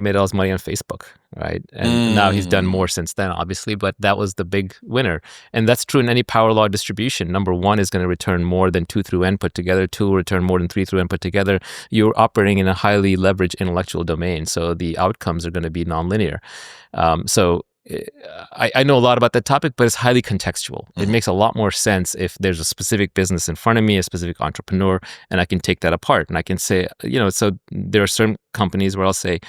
made all his money on Facebook, right? And now he's done more since then, obviously, but that was the big winner. And that's true in any power law distribution. Number one is going to return more than 2 through n put together. 2 will return more than 3 through n put together. You're operating in a highly leveraged intellectual domain, so the outcomes are going to be nonlinear. So I know a lot about that topic, but it's highly contextual. It makes a lot more sense if there's a specific business in front of me, a specific entrepreneur, and I can take that apart. And I can say, so there are certain companies where I'll say,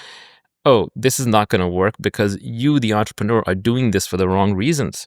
oh, this is not going to work because you, the entrepreneur, are doing this for the wrong reasons.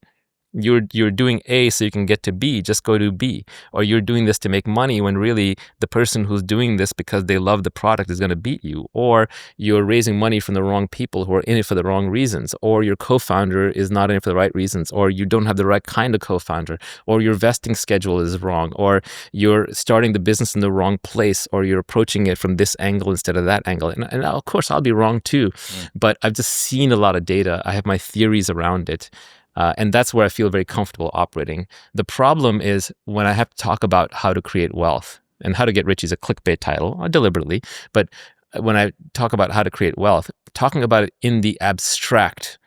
You're doing A so you can get to B, just go to B. Or you're doing this to make money when really the person who's doing this because they love the product is going to beat you. Or you're raising money from the wrong people who are in it for the wrong reasons. Or your co-founder is not in it for the right reasons. Or you don't have the right kind of co-founder. Or your vesting schedule is wrong. Or you're starting the business in the wrong place. Or you're approaching it from this angle instead of that angle. And of course, I'll be wrong too. But I've just seen a lot of data. I have my theories around it. And that's where I feel very comfortable operating. The problem is when I have to talk about how to create wealth, and How to Get Rich is a clickbait title, deliberately, but when I talk about how to create wealth, talking about it in the abstract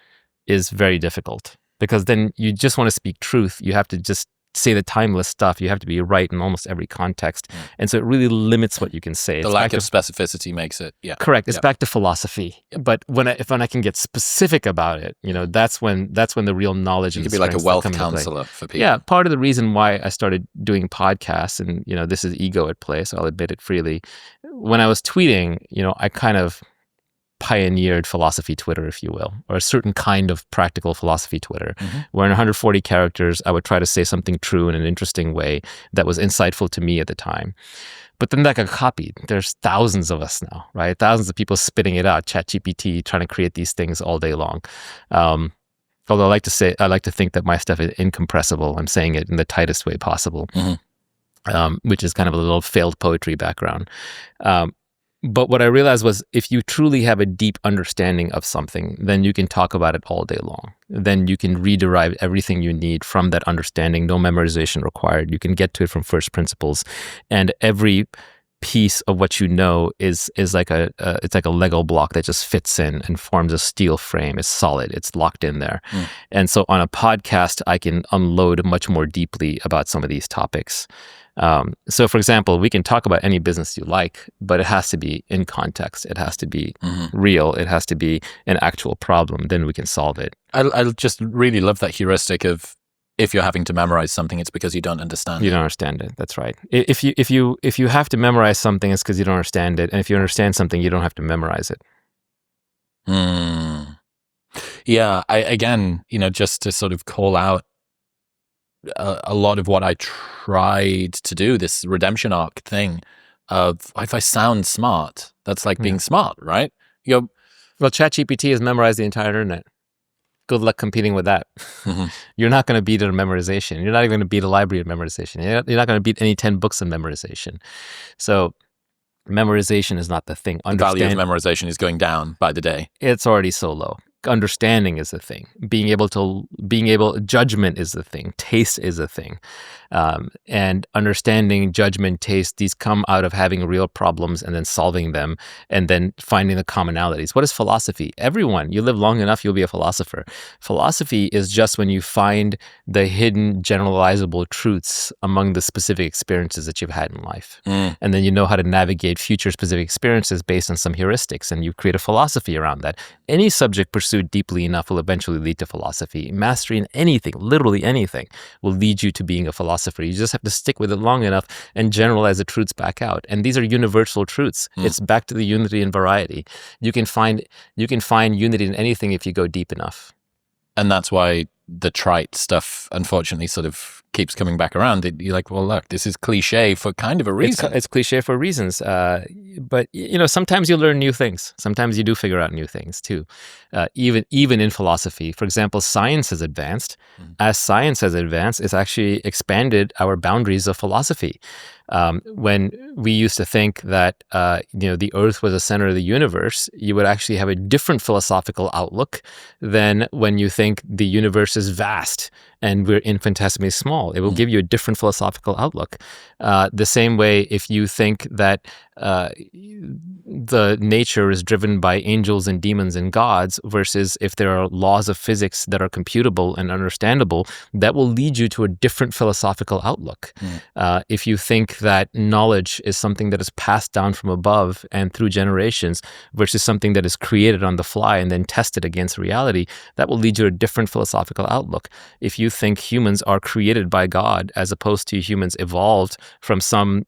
is very difficult because then you just want to speak truth. You have to just say the timeless stuff. You have to be right in almost every context. And so it really limits what you can say. The lack of specificity makes it, Correct. It's back to philosophy. But when I can get specific about it, that's when the real knowledge and you could be like a wealth counselor for people. Yeah. Part of the reason why I started doing podcasts, and, this is ego at play, so I'll admit it freely. When I was tweeting, I kind of pioneered philosophy Twitter, if you will, or a certain kind of practical philosophy Twitter, where in 140 characters, I would try to say something true in an interesting way that was insightful to me at the time. But then that got copied. There's thousands of us now, right? Thousands of people spitting it out, ChatGPT, trying to create these things all day long. Although I like to think that my stuff is incompressible. I'm saying it in the tightest way possible, which is kind of a little failed poetry background. But what I realized was if you truly have a deep understanding of something, then you can talk about it all day long. Then you can rederive everything you need from that understanding, no memorization required. You can get to it from first principles. And every piece of what you know is like it's like a Lego block that just fits in and forms a steel frame. It's solid. It's locked in there. And so on a podcast, I can unload much more deeply about some of these topics. So for example, we can talk about any business you like, but it has to be in context. It has to be real. It has to be an actual problem. Then we can solve it. I just really love that heuristic of if you're having to memorize something, it's because you don't understand it. You don't understand it. That's right. If you have to memorize something, it's because you don't understand it. And if you understand something, you don't have to memorize it. Yeah. Again, just to sort of call out a lot of what I tried to do, this redemption arc thing of if I sound smart, that's like being smart, right? Well, ChatGPT has memorized the entire internet. Good luck competing with that. You're not going to beat it on memorization. You're not even going to beat a library of memorization. You're not going to beat any 10 books on memorization. So memorization is not the thing. The value of memorization is going down by the day. It's already so low. Understanding is the thing. Judgment is the thing. Taste is the thing. And understanding, judgment, taste, these come out of having real problems and then solving them and then finding the commonalities. What is philosophy? Everyone, you live long enough, you'll be a philosopher. Philosophy is just when you find the hidden generalizable truths among the specific experiences that you've had in life. And then you know how to navigate future specific experiences based on some heuristics, and you create a philosophy around that. Any subject pursued deeply enough will eventually lead to philosophy. Mastery in anything, literally anything, will lead you to being a philosopher. You just have to stick with it long enough and generalize the truths back out. And these are universal truths. It's back to the unity and variety. You can find unity in anything if you go deep enough. And that's why the trite stuff, unfortunately, sort of keeps coming back around. You're like, well, look, this is cliche for kind of a reason. It's cliche for reasons. But, sometimes you learn new things. Sometimes you do figure out new things, too. Even in philosophy. For example, science has advanced. As science has advanced, it's actually expanded our boundaries of philosophy. When we used to think that, the Earth was the center of the universe, you would actually have a different philosophical outlook than when you think the universe is vast and we're infinitesimally small. It will give you a different philosophical outlook. The same way, if you think that the nature is driven by angels and demons and gods, versus if there are laws of physics that are computable and understandable, that will lead you to a different philosophical outlook. If you think that knowledge is something that is passed down from above and through generations versus something that is created on the fly and then tested against reality, that will lead you to a different philosophical outlook. If you think humans are created by God as opposed to humans evolved from some,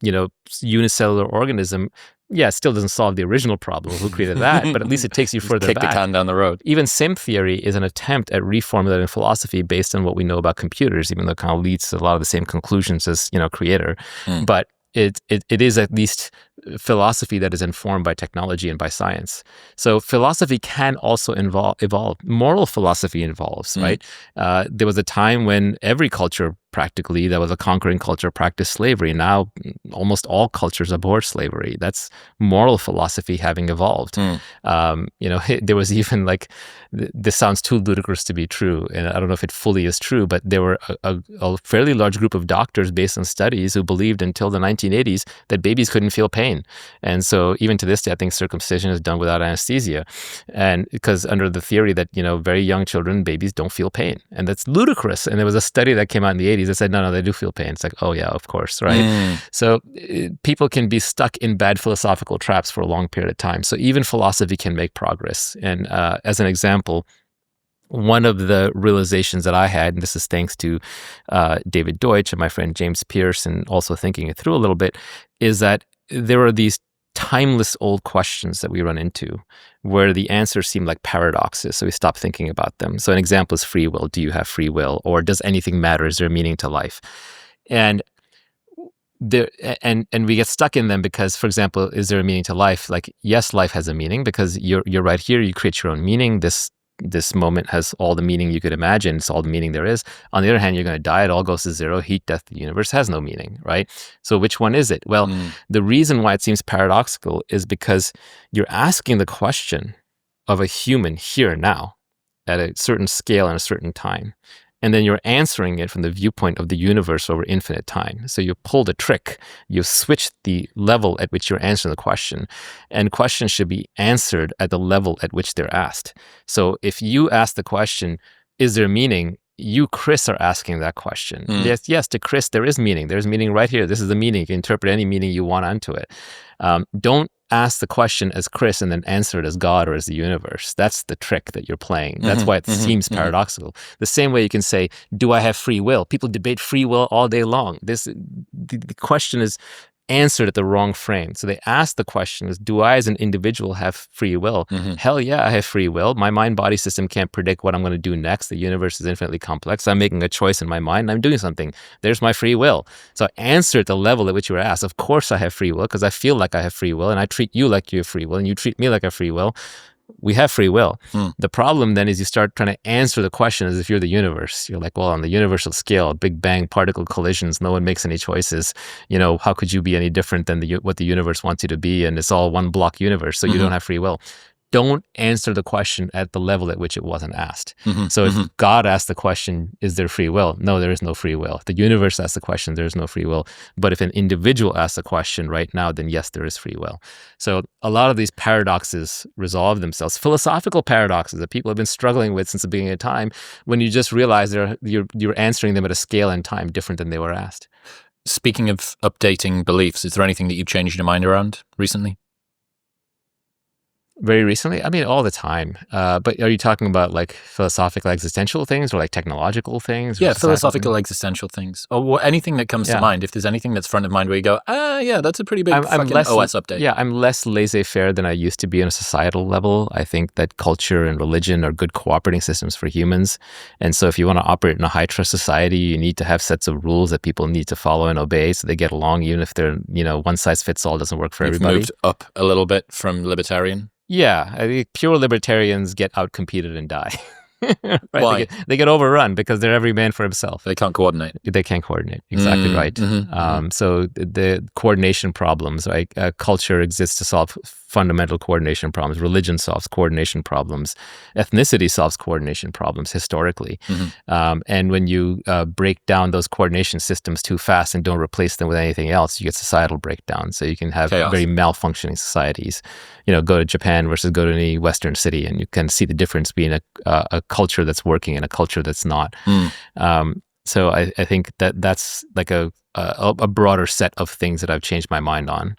unicellular organism, it still doesn't solve the original problem of who created that, but at least it takes you further kick back. the can down the road. Even sim theory is an attempt at reformulating philosophy based on what we know about computers, even though it kind of leads to a lot of the same conclusions as, creator. But it is at least philosophy that is informed by technology and by science. So philosophy can also evolve. Moral philosophy evolves, right? There was a time when every culture practically that was a conquering culture practiced slavery. Now almost all cultures abhor slavery. That's moral philosophy having evolved. There was even this sounds too ludicrous to be true, and I don't know if it fully is true, but there were a fairly large group of doctors based on studies who believed until the 1980s that babies couldn't feel pain. And so even to this day, I think circumcision is done without anesthesia. And because under the theory that, very young children, babies don't feel pain. And that's ludicrous. And there was a study that came out in the 80s that said, no, they do feel pain. It's like, oh yeah, of course, right? So people can be stuck in bad philosophical traps for a long period of time. So even philosophy can make progress. And as an example, one of the realizations that I had, and this is thanks to David Deutsch and my friend James Pierce, and also thinking it through a little bit, is that there are these timeless old questions that we run into where the answers seem like paradoxes, so we stop thinking about them. So an example is free will. Do you have free will? Or does anything matter? Is there a meaning to life? And we get stuck in them because, for example, is there a meaning to life? Like, yes, life has a meaning because you're right here. You create your own meaning. This moment has all the meaning you could imagine. It's all the meaning there is. On the other hand, you're going to die. It all goes to zero. Heat, death, the universe has no meaning, right? So which one is it? Well, the reason why it seems paradoxical is because you're asking the question of a human here and now at a certain scale and a certain time. And then you're answering it from the viewpoint of the universe over infinite time. So you pulled a trick. You switched the level at which you're answering the question. And questions should be answered at the level at which they're asked. So if you ask the question, is there meaning? You, Chris, are asking that question. Yes, to Chris, there is meaning. There's meaning right here. This is the meaning. You can interpret any meaning you want onto it. Don't ask the question as Chris and then answer it as God or as the universe. That's the trick that you're playing. That's why it seems paradoxical. The same way you can say, do I have free will? People debate free will all day long. The question is answered at the wrong frame. So they ask the question is, do I as an individual have free will? Hell yeah, I have free will. My mind-body system can't predict what I'm going to do next. The universe is infinitely complex. I'm making a choice in my mind and I'm doing something. There's my free will. So answer at the level at which you were asked. Of course I have free will because I feel like I have free will and I treat you like you have free will and you treat me like I have free will. We have free will. The problem then is you start trying to answer the question as if you're the universe. You're like, well, on the universal scale, Big Bang particle collisions, no one makes any choices. How could you be any different than what the universe wants you to be? And it's all one block universe, so you don't have free will. Don't answer the question at the level at which it wasn't asked. So if God asked the question, is there free will? No, there is no free will. If the universe asked the question, there is no free will. But if an individual asks the question right now, then yes, there is free will. So a lot of these paradoxes resolve themselves. Philosophical paradoxes that people have been struggling with since the beginning of time, when you just realize you're answering them at a scale and time different than they were asked. Speaking of updating beliefs, is there anything that you've changed your mind around recently? Very recently? I mean, all the time. But are you talking about like philosophical existential things or like technological things? Yeah, philosophical existential things. Or anything that comes to mind. If there's anything that's front of mind where you go, yeah, that's a pretty big fucking OS update. Yeah, I'm less laissez-faire than I used to be on a societal level. I think that culture and religion are good cooperating systems for humans. And so if you want to operate in a high-trust society, you need to have sets of rules that people need to follow and obey so they get along, even if they're, one-size-fits-all doesn't work for everybody. You've moved up a little bit from libertarian? Yeah, I think pure libertarians get outcompeted and die. Right? Why? They get overrun because they're every man for himself. They can't coordinate. They can't coordinate. Exactly right. So the coordination problems, right? Culture exists to solve fundamental coordination problems. Religion solves coordination problems. Ethnicity solves coordination problems historically. And when you break down those coordination systems too fast and don't replace them with anything else, you get societal breakdown. So you can have Chaos. very malfunctioning societies. You know, go to Japan versus go to any Western city, and you can see the difference between a culture that's working and a culture that's not. So I think that's like a broader set of things that I've changed my mind on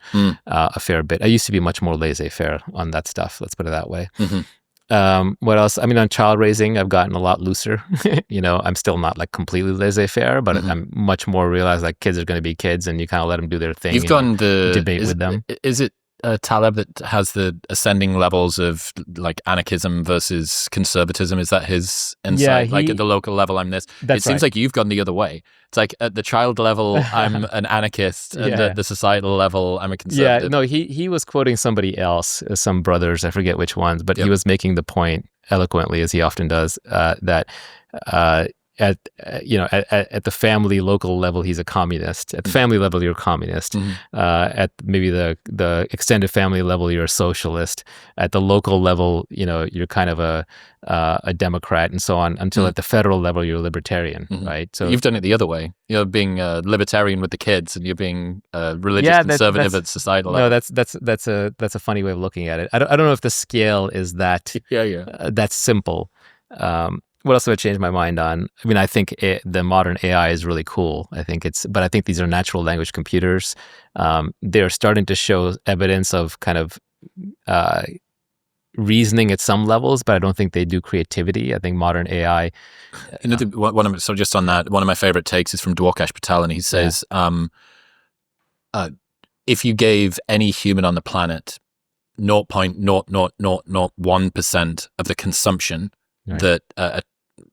a fair bit. I used to be much more laissez-faire on that stuff. Let's put it that way. What else? I mean, on child raising, I've gotten a lot looser. You know, I'm still not like completely laissez-faire, but I'm much more realized like kids are going to be kids, and you kind of let them do their thing. You've gotten the debate with them. Is it Taleb that has the ascending levels of like anarchism versus conservatism? Is that his insight? Yeah, like at the local level, I'm this. It seems like you've gone the other way. It's like at the child level, I'm an anarchist, and at the societal level, I'm a conservative. Yeah, no, he was quoting somebody else, some brothers, I forget which ones, but he was making the point eloquently, as he often does, that at the family local level, he's a communist. At the family level, you're a communist. At maybe the extended family level, you're a socialist. At the local level, you know, you're kind of a Democrat and so on, until at the federal level, you're a libertarian, right? So you've done it the other way. You're being a libertarian with the kids, and you're being a religious conservative at societal level. No, that's a funny way of looking at it. I don't know if the scale is that that's simple. What else have I changed my mind on? I mean, I think the modern AI is really cool. But I think these are natural language computers. They're starting to show evidence of kind of reasoning at some levels, but I don't think they do creativity. I think modern AI. You know, just on that, one of my favorite takes is from Dwarkesh Patel, and he says, if you gave any human on the planet 0.00001% of the consumption that a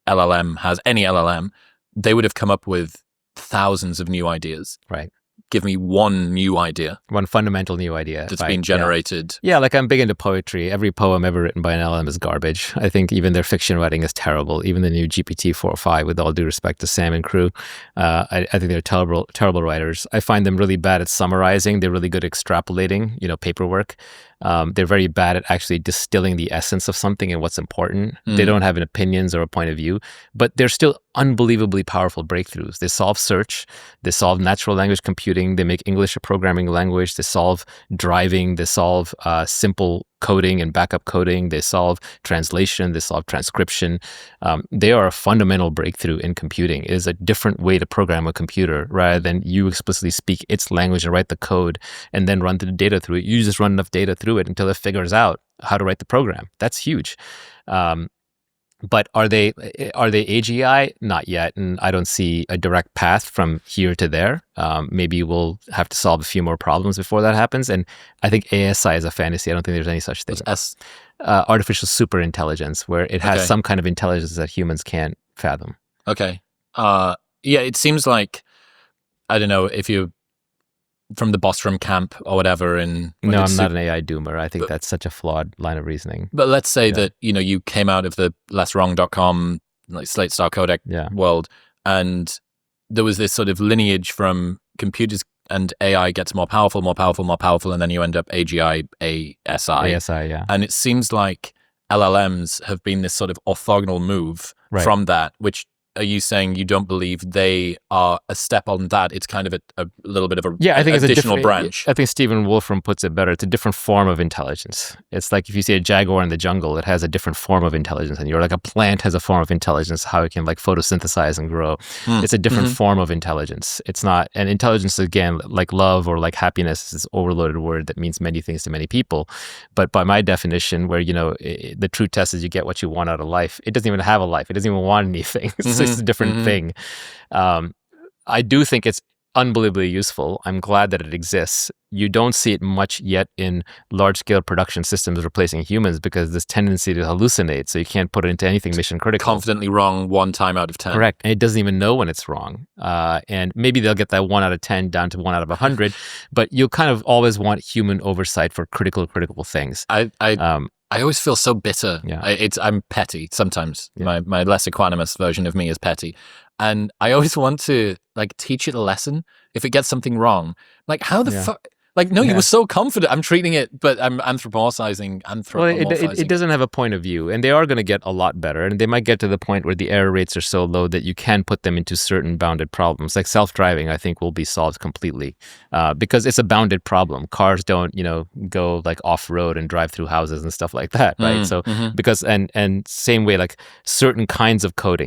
LLM has, any LLM, they would have come up with thousands of new ideas. Right. Give me one new idea. One fundamental new idea. That's been generated. Yeah, like I'm big into poetry. Every poem ever written by an LLM is garbage. I think even their fiction writing is terrible. Even the new GPT-4 or 5, with all due respect to Sam and crew, I think they're terrible writers. I find them really bad at summarizing. They're really good at extrapolating, you know, paperwork. They're very bad at actually distilling the essence of something and what's important. They don't have an opinions or a point of view, but they're still unbelievably powerful breakthroughs. They solve search. They solve natural language computing. They make English a programming language. They solve driving. They solve simple coding and backup coding. They solve translation. They solve transcription. They are a fundamental breakthrough in computing. It is a different way to program a computer rather than you explicitly speak its language and write the code and then run the data through it. You just run enough data through it until it figures out how to write the program. That's huge. But are they AGI? Not yet, and I don't see a direct path from here to there. Maybe we'll have to solve a few more problems before that happens. And I think ASI is a fantasy. I don't think there's any such thing. What's S? Artificial superintelligence, where it has some kind of intelligence that humans can't fathom. Okay. Yeah, it seems like, I don't know if you from the Bostrom camp or whatever. No, I'm not an AI doomer. I think that's such a flawed line of reasoning. But let's say that, you know, you came out of the lesswrong.com, like Slate Star Codec world, and there was this sort of lineage from computers and AI gets more powerful, and then you end up AGI, ASI. ASI, yeah. And it seems like LLMs have been this sort of orthogonal move from that, which are you saying you don't believe they are a step on that? It's kind of a little bit of I think it's additional branch. I think Stephen Wolfram puts it better. It's a different form of intelligence. It's like if you see a jaguar in the jungle, it has a different form of intelligence. And you're like a plant has a form of intelligence, how it can like photosynthesize and grow. It's a different form of intelligence. It's not, and intelligence, again, like love or like happiness, is this overloaded word that means many things to many people. But by my definition, where, you know, the true test is you get what you want out of life. It doesn't even have a life. It doesn't even want anything. It's a different thing. I do think it's unbelievably useful. I'm glad that it exists. You don't see it much yet in large-scale production systems replacing humans because this tendency to hallucinate, so you can't put it into anything mission critical. Confidently wrong 1 time out of 10. Correct. And it doesn't even know when it's wrong. And maybe they'll get that 1 out of 10 down to 1 out of 100, but you'll kind of always want human oversight for critical things. I always feel so bitter. Yeah. I'm petty sometimes. Yeah. My less equanimous version of me is petty. And I always want to like teach it a lesson if it gets something wrong. Like how the fuck, Like, no, you were so confident. I'm treating it, but I'm anthropomorphizing. Well, it doesn't have a point of view, and they are going to get a lot better, and they might get to the point where the error rates are so low that you can put them into certain bounded problems. Like self-driving, I think will be solved completely because it's a bounded problem. Cars don't, go like off-road and drive through houses and stuff like that, right? So because and same way, like certain kinds of coding.